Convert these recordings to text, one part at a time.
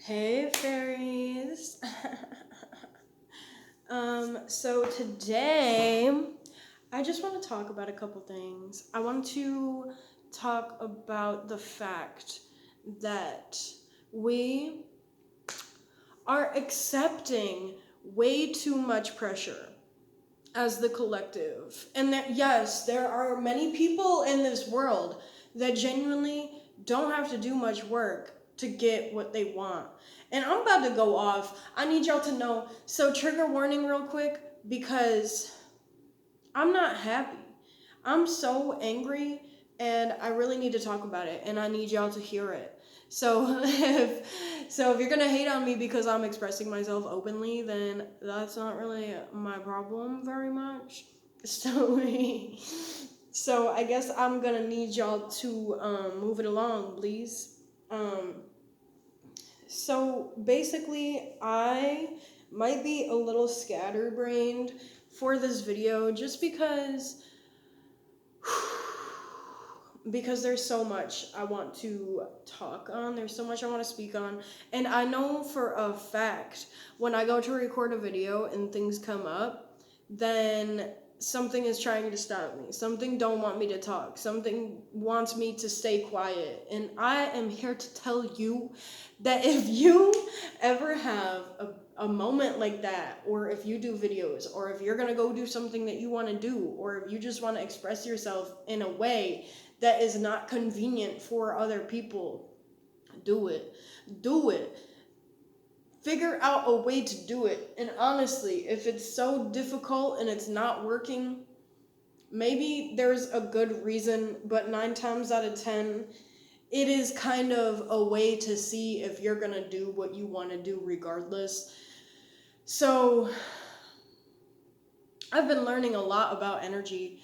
Hey fairies. So today I just want to talk about a couple things. I want to talk about the fact that we are accepting way too much pressure as the collective. And that yes, there are many people in this world that genuinely don't have to do much work to get what they want. And I'm about to go off. I need y'all to know. So trigger warning real quick because I'm not happy. I'm so angry and I really need to talk about it and I need y'all to hear it. So if you're gonna hate on me because I'm expressing myself openly, then that's not really my problem very much. So so I guess I'm gonna need y'all to move it along, please. So basically, I might be a little scatterbrained for this video just because there's so much I want to talk on, there's so much I want to speak on, and I know for a fact when I go to record a video and things come up, then something is trying to stop me. Something don't want me to talk. Something wants me to stay quiet. And I am here to tell you that if you ever have a moment like that, or if you do videos, or if you're gonna go do something that you want to do, or if you just want to express yourself in a way that is not convenient for other people, do it. Do it. Figure out a way to do it. And honestly, if it's so difficult and it's not working, maybe there's a good reason, but 9 times out of 10, it is kind of a way to see if you're gonna do what you want to do regardless. So I've been learning a lot about energy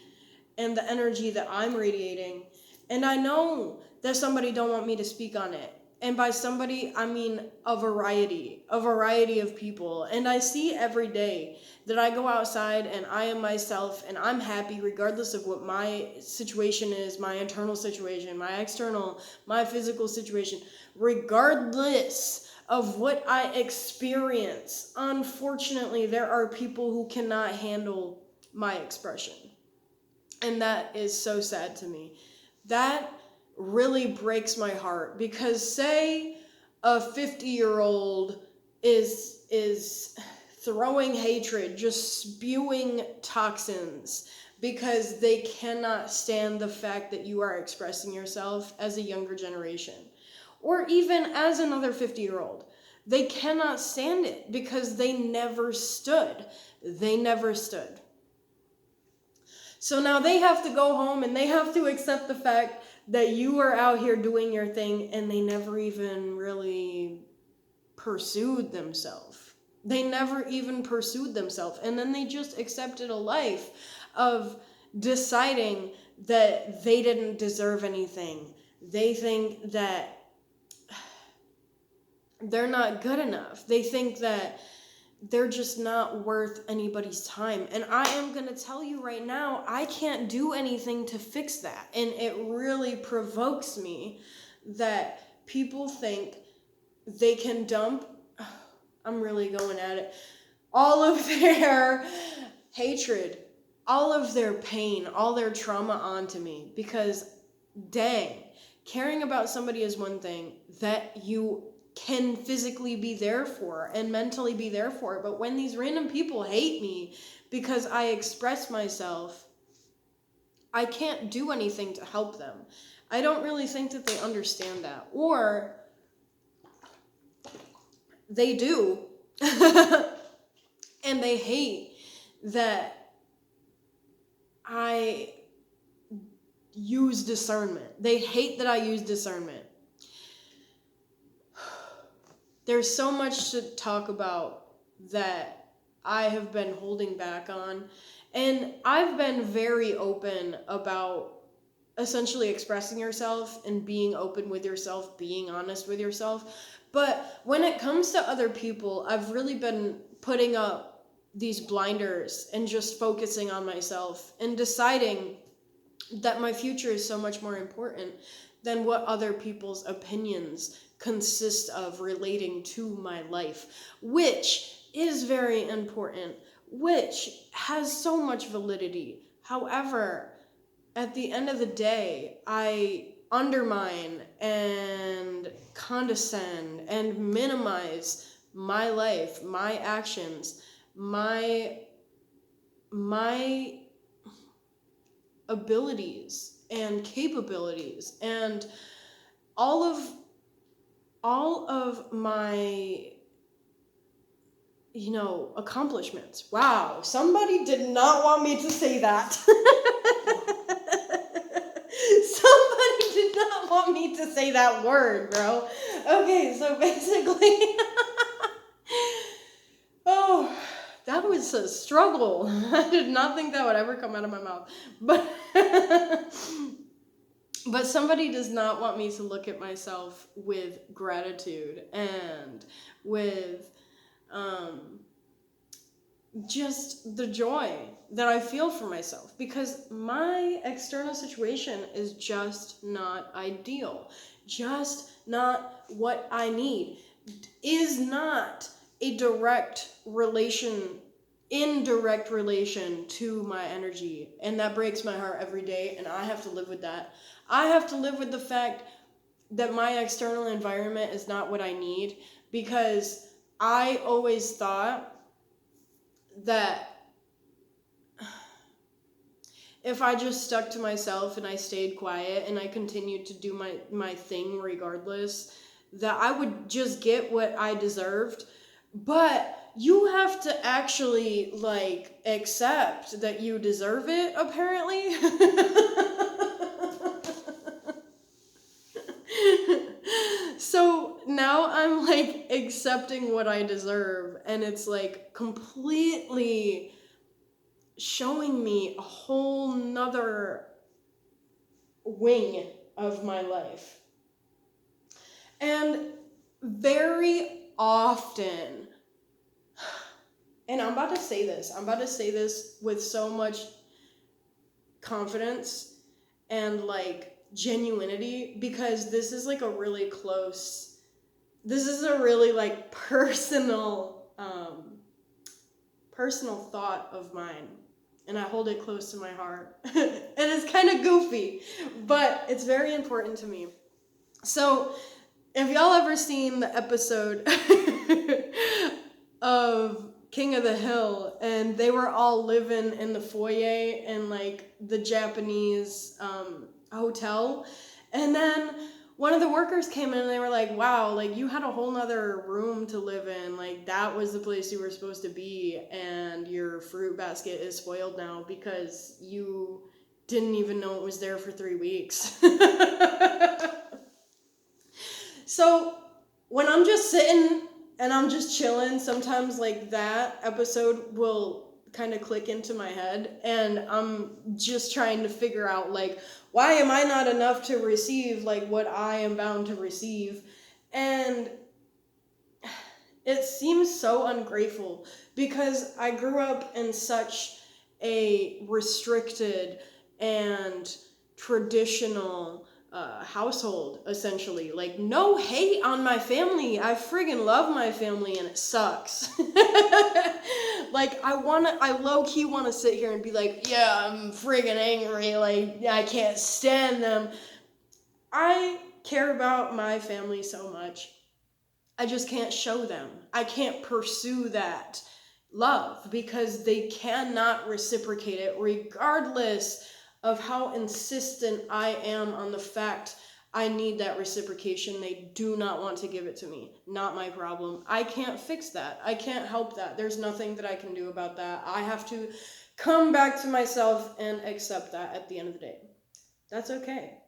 and the energy that I'm radiating, and I know that somebody don't want me to speak on it. And by somebody, I mean a variety of people. And I see every day that I go outside and I am myself and I'm happy regardless of what my situation is, my internal situation, my external, my physical situation, regardless of what I experience. Unfortunately, there are people who cannot handle my expression. And that is so sad to me. That really breaks my heart because say a 50-year-old is throwing hatred, just spewing toxins because they cannot stand the fact that you are expressing yourself as a younger generation, or even as another 50-year-old. They cannot stand it because they never stood. They never stood. So now they have to go home and they have to accept the fact that you are out here doing your thing and they never even really pursued themselves. They never even pursued themselves. And then they just accepted a life of deciding that they didn't deserve anything. They think that they're not good enough. They think that they're just not worth anybody's time. And I am going to tell you right now, I can't do anything to fix that. And it really provokes me that people think they can dump, I'm really going at it, all of their hatred, all of their pain, all their trauma onto me. Because dang, caring about somebody is one thing that you can physically be there for and mentally be there for. But when these random people hate me because I express myself, I can't do anything to help them. I don't really think that they understand that. Or they do. And they hate that I use discernment. They hate that I use discernment. There's so much to talk about that I have been holding back on. And I've been very open about essentially expressing yourself and being open with yourself, being honest with yourself. But when it comes to other people, I've really been putting up these blinders and just focusing on myself and deciding that my future is so much more important than what other people's opinions consist of relating to my life, which is very important, which has so much validity. However, at the end of the day, I undermine and condescend and minimize my life, my actions, my abilities and capabilities, and all of my accomplishments. Wow, somebody did not want me to say that. Somebody did not want me to say that word, bro. Okay, so basically, oh, that was a struggle. I did not think that would ever come out of my mouth. But somebody does not want me to look at myself with gratitude and with just the joy that I feel for myself, because my external situation is just not ideal, just not what I need, is not a indirect relation to my energy, and that breaks my heart every day, and I have to live with that. I have to live with the fact that my external environment is not what I need, because I always thought that if I just stuck to myself and I stayed quiet and I continued to do my thing regardless, that I would just get what I deserved. But you have to actually, accept that you deserve it, apparently. So now I'm, accepting what I deserve, and it's, completely showing me a whole nother wing of my life. And very often, and I'm about to say this with so much confidence and genuinity, because this is a really personal thought of mine, and I hold it close to my heart. And it's kind of goofy, but it's very important to me. So, if y'all ever seen the episode of King of the Hill, and they were all living in the foyer in the Japanese hotel, and then one of the workers came in and they were like, wow, you had a whole nother room to live in, that was the place you were supposed to be, and your fruit basket is spoiled now because you didn't even know it was there for 3 weeks. So when I'm just sitting and I'm just chilling, sometimes that episode will kind of click into my head, and I'm just trying to figure out why am I not enough to receive what I am bound to receive. And it seems so ungrateful, because I grew up in such a restricted and traditional household, essentially. No hate on my family. I friggin' love my family, and it sucks. I low-key want to sit here and be yeah, I'm friggin' angry, I can't stand them. I care about my family so much. I just can't show them. I can't pursue that love, because they cannot reciprocate it, regardless of how insistent I am on the fact I need that reciprocation. They do not want to give it to me. Not my problem. I can't fix that. I can't help that. There's nothing that I can do about that. I have to come back to myself and accept that at the end of the day. That's okay.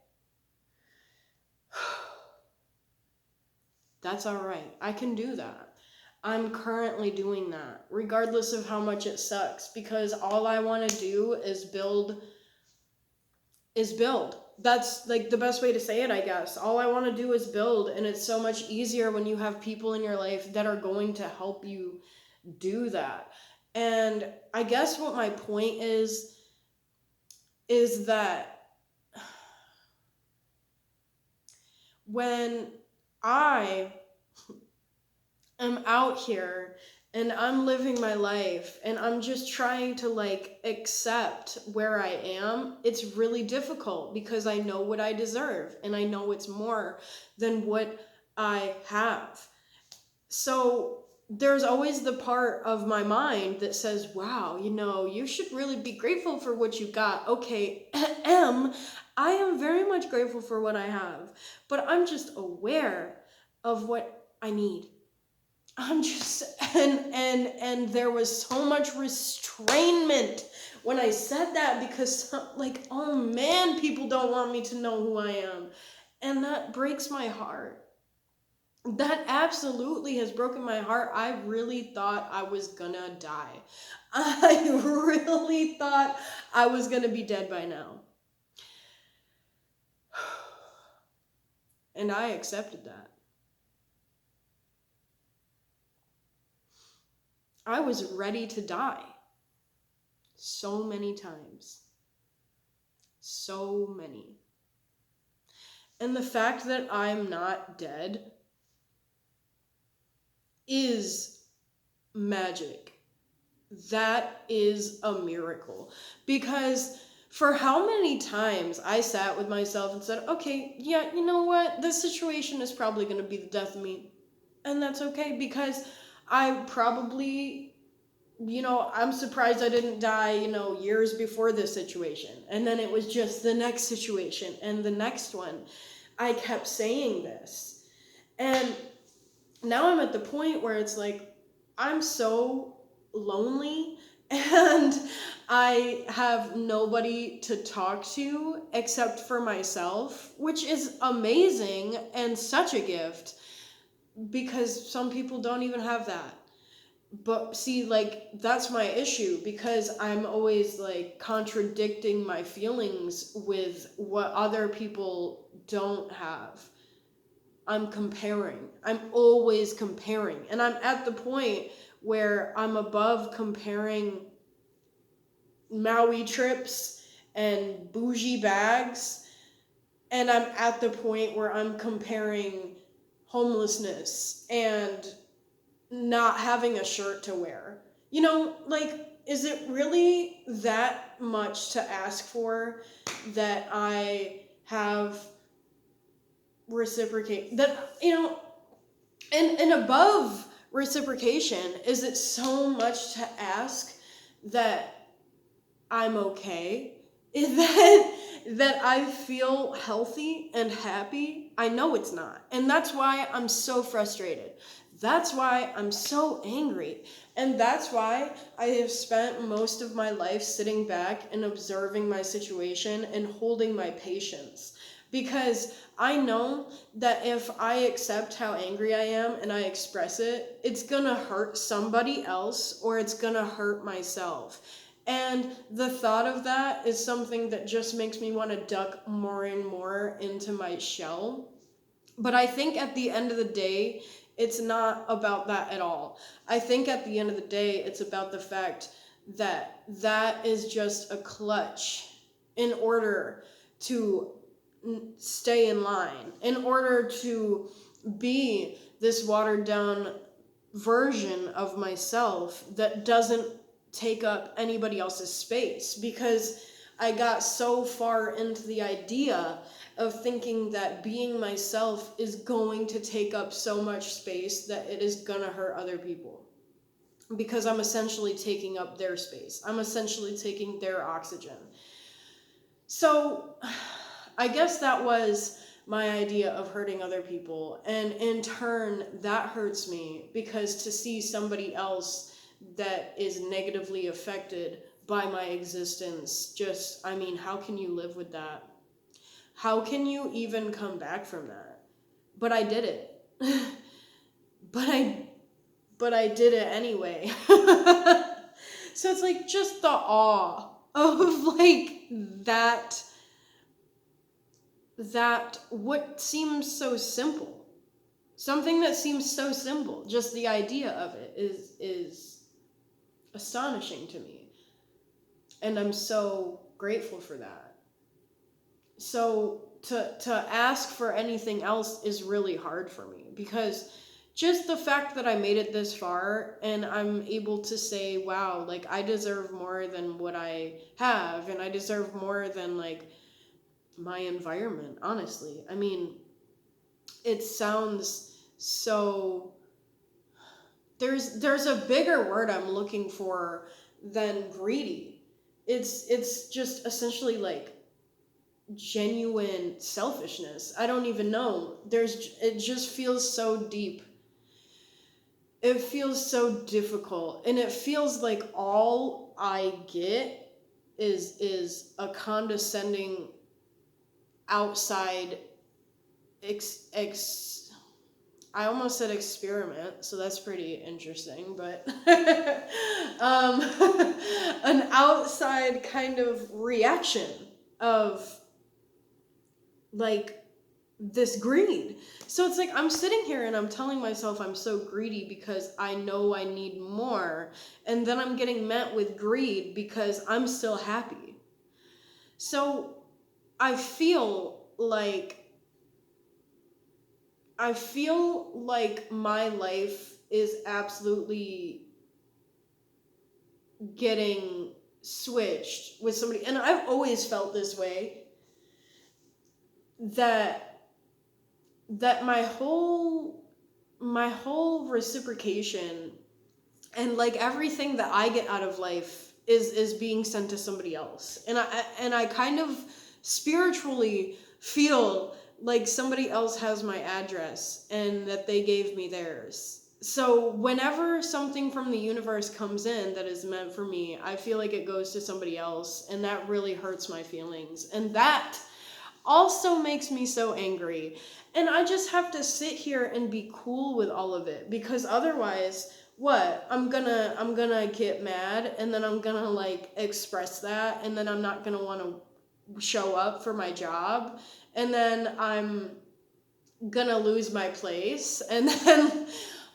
That's all right. I can do that. I'm currently doing that, regardless of how much it sucks, because all I want to do is build. That's the best way to say it, I guess. All I want to do is build, and it's so much easier when you have people in your life that are going to help you do that. And I guess what my point is that when I am out here and I'm living my life and I'm just trying to like accept where I am. It's really difficult because I know what I deserve and I know it's more than what I have. So there's always the part of my mind that says, wow, you should really be grateful for what you got. Okay, I am very much grateful for what I have, but I'm just aware of what I need. I'm just and there was so much restrainment when I said that because like, oh man, people don't want me to know who I am. And that breaks my heart. That absolutely has broken my heart. I really thought I was gonna die. I really thought I was gonna be dead by now. And I accepted that. I was ready to die. So many times. So many. And the fact that I'm not dead is magic. That is a miracle. Because for how many times I sat with myself and said, okay, yeah, you know what? This situation is probably going to be the death of me. And that's okay because I probably, I'm surprised I didn't die, years before this situation. And then it was just the next situation and the next one. I kept saying this. And now I'm at the point where it's like, I'm so lonely and I have nobody to talk to except for myself, which is amazing and such a gift because some people don't even have that. But see, like, that's my issue because I'm always like contradicting my feelings with what other people don't have. I'm comparing. I'm always comparing. And I'm at the point where I'm above comparing Maui trips and bougie bags. And I'm at the point where I'm comparing homelessness and not having a shirt to wear. Like, is it really that much to ask for that I have reciprocate that and above reciprocation, is it so much to ask that I'm okay? Is that I feel healthy and happy? I know it's not. And that's why I'm so frustrated. That's why I'm so angry. And that's why I have spent most of my life sitting back and observing my situation and holding my patience. Because I know that if I accept how angry I am and I express it, it's gonna hurt somebody else or it's gonna hurt myself. And the thought of that is something that just makes me want to duck more and more into my shell. But I think at the end of the day, it's not about that at all. I think at the end of the day, it's about the fact that that is just a clutch in order to stay in line, in order to be this watered down version of myself that doesn't take up anybody else's space, because I got so far into the idea of thinking that being myself is going to take up so much space that it is gonna hurt other people, because I'm essentially taking up their space. I'm essentially taking their oxygen. So I guess that was my idea of hurting other people. And in turn, that hurts me because to see somebody else that is negatively affected by my existence, how can you live with that? How can you even come back from that? But I did it. but I did it anyway. So it's like just the awe of like that what seems so simple, something that seems so simple, just the idea of it is astonishing to me, and I'm so grateful for that. So to ask for anything else is really hard for me, because just the fact that I made it this far and I'm able to say, wow, like I deserve more than what I have, and I deserve more than like my environment, honestly. I mean, it sounds so, there's a bigger word I'm looking for than greedy. It's just essentially like genuine selfishness. I don't even know. It just feels so deep. It feels so difficult, and it feels like all I get is a condescending outside I almost said experiment, so that's pretty interesting, but um, an outside kind of reaction of like this greed. So it's like I'm sitting here and I'm telling myself I'm so greedy because I know I need more, and then I'm getting met with greed because I'm still happy. So I feel like my life is absolutely getting switched with somebody, and I've always felt this way, that my whole reciprocation and like everything that I get out of life is being sent to somebody else, and I kind of spiritually feel like somebody else has my address and that they gave me theirs. So whenever something from the universe comes in that is meant for me, I feel like it goes to somebody else, and that really hurts my feelings, and that also makes me so angry. And I just have to sit here and be cool with all of it, because otherwise, what? I'm gonna get mad, and then I'm gonna like express that, and then I'm not gonna want to show up for my job, and then I'm gonna lose my place, and then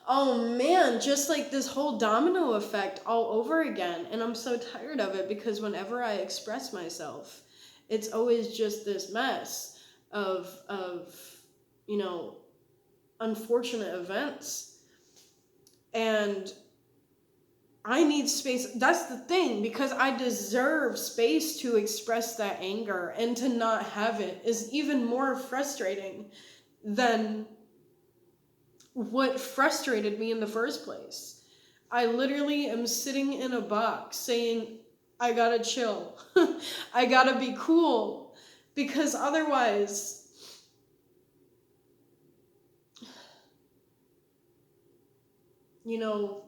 oh man, just like this whole domino effect all over again. And I'm so tired of it, because whenever I express myself, it's always just this mess of you know, unfortunate events. And I need space. That's the thing, because I deserve space to express that anger, and to not have it is even more frustrating than what frustrated me in the first place. I literally am sitting in a box saying, I gotta chill. I gotta be cool, because otherwise, you know,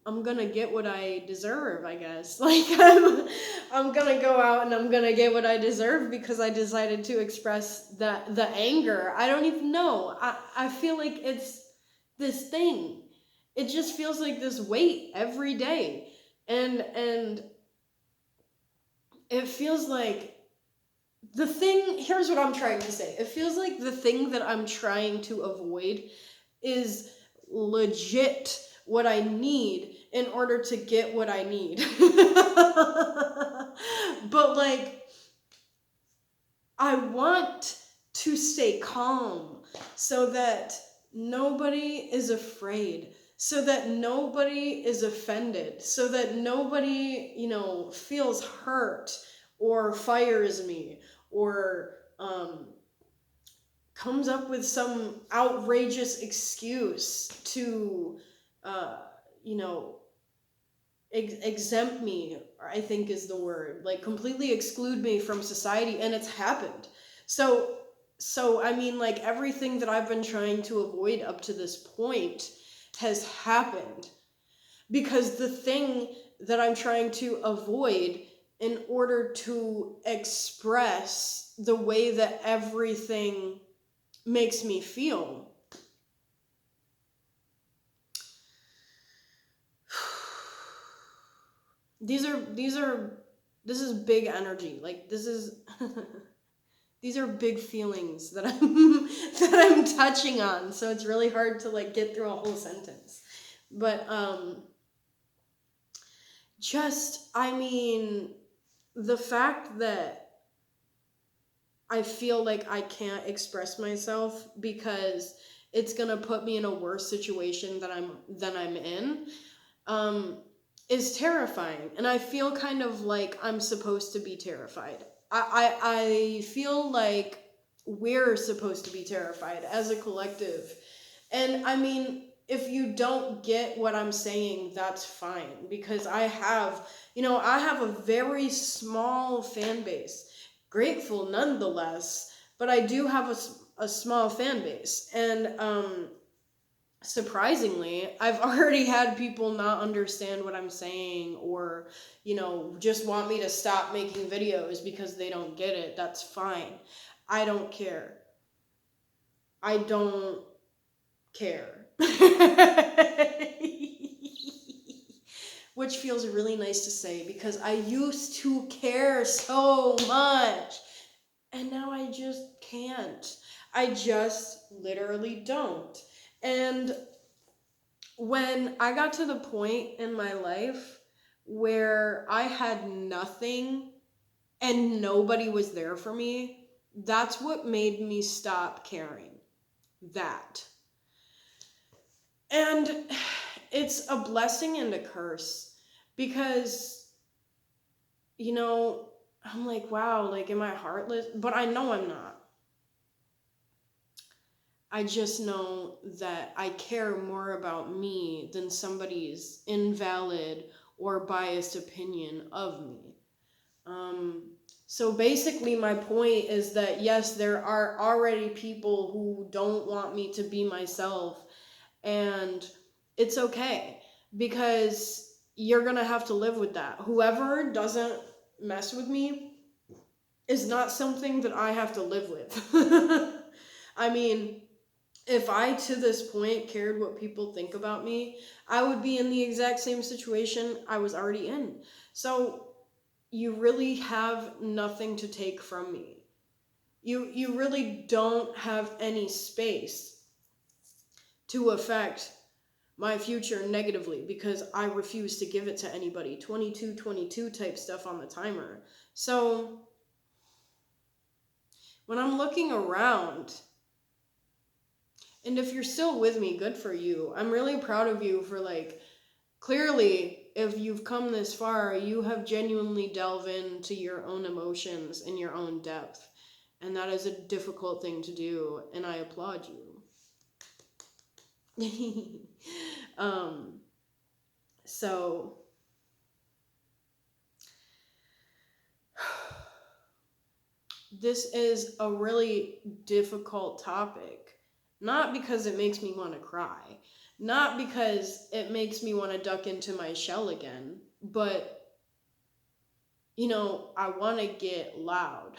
I'm gonna get what I deserve, I guess. Like I'm gonna go out and I'm gonna get what I deserve, because I decided to express the anger. I don't even know. I feel like it's this thing. It just feels like this weight every day. And it feels like here's what I'm trying to say. It feels like the thing that I'm trying to avoid is legit what I need in order to get what I need. But like, I want to stay calm so that nobody is afraid, so that nobody is offended, so that nobody, you know, feels hurt or fires me or comes up with some outrageous excuse to, you know, exempt me, I think is the word, like completely exclude me from society. And it's happened. So I mean, like, everything that I've been trying to avoid up to this point has happened, because the thing that I'm trying to avoid in order to express the way that everything makes me feel, this is big energy. Like, this is these are big feelings that I'm touching on, so it's really hard to like get through a whole sentence. But the fact that I feel like I can't express myself because it's gonna put me in a worse situation than I'm in, is terrifying. And I feel kind of like I'm supposed to be terrified. I feel like we're supposed to be terrified as a collective. And I mean, if you don't get what I'm saying, that's fine, because I have a very small fan base. Grateful nonetheless, but I do have a small fan base. And surprisingly, I've already had people not understand what I'm saying, or just want me to stop making videos because they don't get it. That's fine. I don't care. I don't care. Which feels really nice to say, because I used to care so much, and now I just can't. I just literally don't. And when I got to the point in my life where I had nothing and nobody was there for me, that's what made me stop caring. That. And it's a blessing and a curse, because, I'm like, wow, like, am I heartless? But I know I'm not. I just know that I care more about me than somebody's invalid or biased opinion of me. So basically, my point is that, yes, there are already people who don't want me to be myself, and it's okay, because you're gonna have to live with that. Whoever doesn't mess with me is not something that I have to live with. I mean, if I to this point cared what people think about me, I would be in the exact same situation I was already in. So you really have nothing to take from me. You really don't have any space to affect my future negatively, because I refuse to give it to anybody. 2222 type stuff on the timer. So when I'm looking around, and if you're still with me, good for you. I'm really proud of you for, like, clearly, if you've come this far, you have genuinely delved into your own emotions and your own depth. And that is a difficult thing to do, and I applaud you. So this is a really difficult topic, not because it makes me want to cry, not because it makes me want to duck into my shell again, but I want to get loud.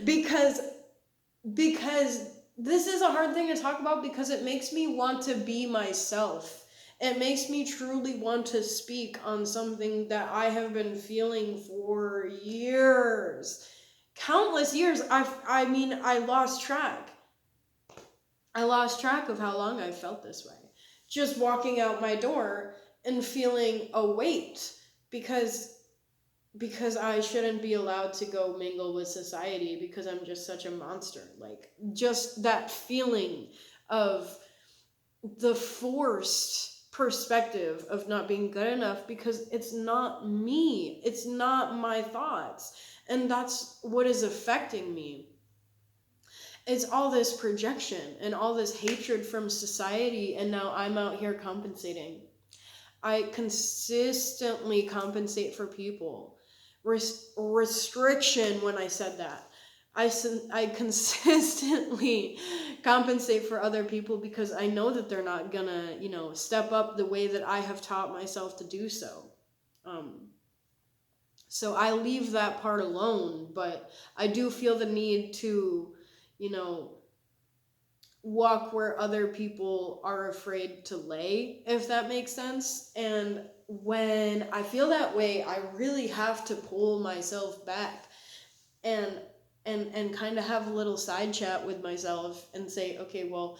Because this is a hard thing to talk about, because it makes me want to be myself. It makes me truly want to speak on something that I have been feeling for years. Countless years. I mean, I lost track. I lost track of how long I felt this way. Just walking out my door and feeling a weight, because I shouldn't be allowed to go mingle with society because I'm just such a monster. Like, just that feeling of the forced perspective of not being good enough, because it's not me. It's not my thoughts. And that's what is affecting me. It's all this projection and all this hatred from society, and now I'm out here compensating. I consistently compensate for people. Restriction when I said that. I consistently compensate for other people, because I know that they're not gonna, step up the way that I have taught myself to do so. So I leave that part alone, but I do feel the need to, walk where other people are afraid to lay, if that makes sense. And when I feel that way, I really have to pull myself back and and kind of have a little side chat with myself and say, okay, well,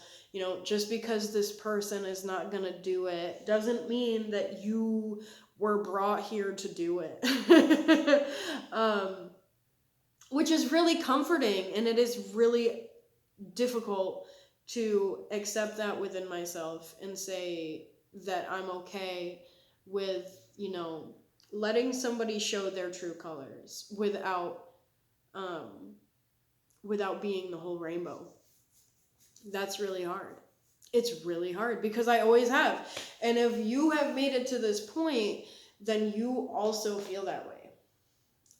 just because this person is not going to do it doesn't mean that you were brought here to do it. Which is really comforting, and it is really difficult to accept that within myself and say that I'm okay with, letting somebody show their true colors without being the whole rainbow. That's really hard. It's really hard because I always have. And if you have made it to this point, then you also feel that way.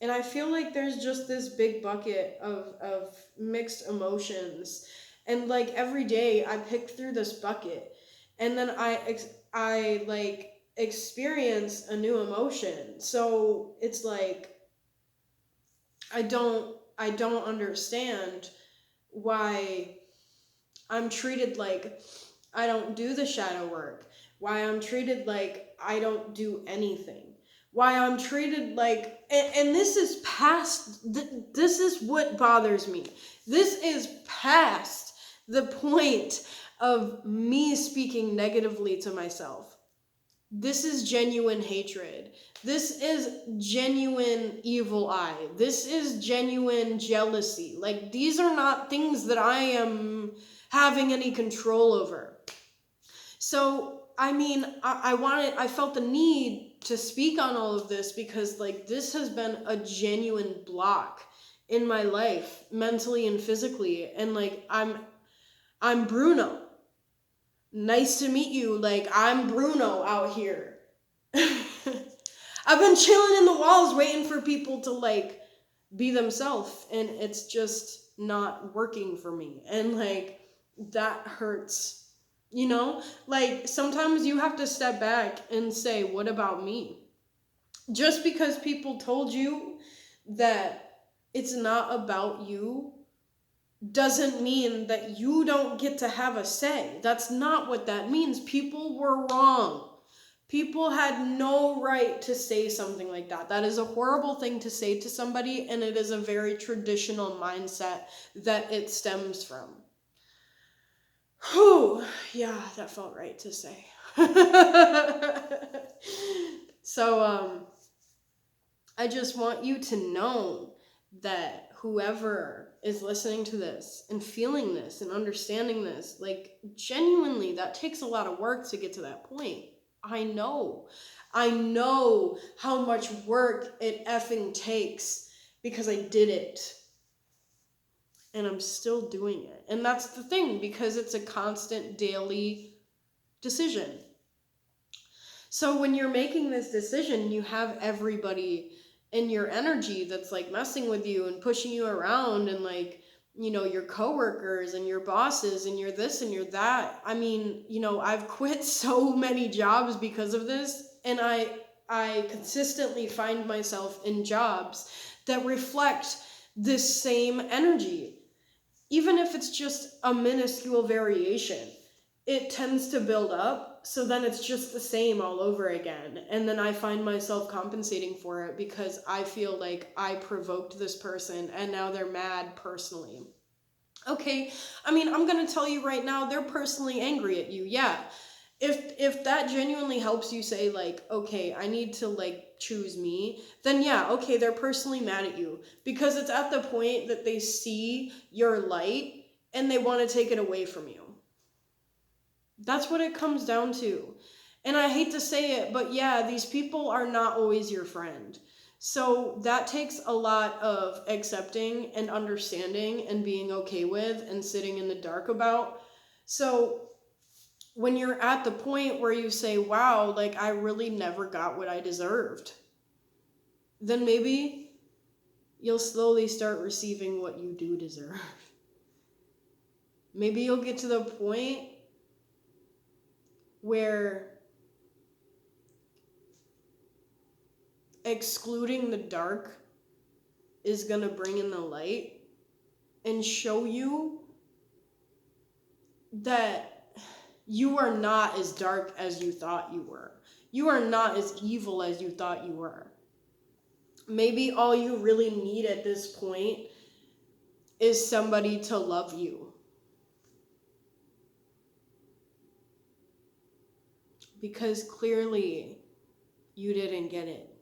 And I feel like there's just this big bucket of mixed emotions. And like every day I pick through this bucket, and then I like experience a new emotion. So it's like I don't understand why I'm treated like I don't do the shadow work, why I'm treated like I don't do anything, why I'm treated like, and this is past, this is what bothers me. This is past the point of me speaking negatively to myself. This is genuine hatred. This is genuine evil eye. This is genuine jealousy. Like, these are not things that I am having any control over. So, I mean, I felt the need to speak on all of this because, like, this has been a genuine block in my life, mentally and physically. And, like, I'm Bruno. Nice to meet you. Like, I'm Bruno out here. I've been chilling in the walls waiting for people to, like, be themselves, and it's just not working for me. And, like, that hurts. Like, sometimes you have to step back and say, what about me? Just because people told you that it's not about you doesn't mean that you don't get to have a say. That's not what that means. People were wrong. People had no right to say something like that. That is a horrible thing to say to somebody, and it is a very traditional mindset that it stems from. Whew, yeah, that felt right to say. So, I just want you to know that whoever is listening to this and feeling this and understanding this, like, genuinely, that takes a lot of work to get to that point. I know how much work it effing takes because I did it. And I'm still doing it. And that's the thing, because it's a constant daily decision. So when you're making this decision, you have everybody in your energy that's like messing with you and pushing you around, and like, your coworkers and your bosses and your this and your that. I mean, I've quit so many jobs because of this, and I consistently find myself in jobs that reflect this same energy. Even if it's just a minuscule variation, it tends to build up. So then it's just the same all over again. And then I find myself compensating for it because I feel like I provoked this person and now they're mad personally. Okay, I mean, I'm going to tell you right now, they're personally angry at you. Yeah. If that genuinely helps you say, like, okay, I need to, like, choose me, then yeah, okay, they're personally mad at you because it's at the point that they see your light and they want to take it away from you. That's what it comes down to. And I hate to say it, but yeah, these people are not always your friend. So that takes a lot of accepting and understanding and being okay with and sitting in the dark about. So when you're at the point where you say, wow, like, I really never got what I deserved, then maybe you'll slowly start receiving what you do deserve. Maybe you'll get to the point where excluding the dark is going to bring in the light and show you that you are not as dark as you thought you were. You are not as evil as you thought you were. Maybe all you really need at this point is somebody to love you. Because clearly you didn't get it.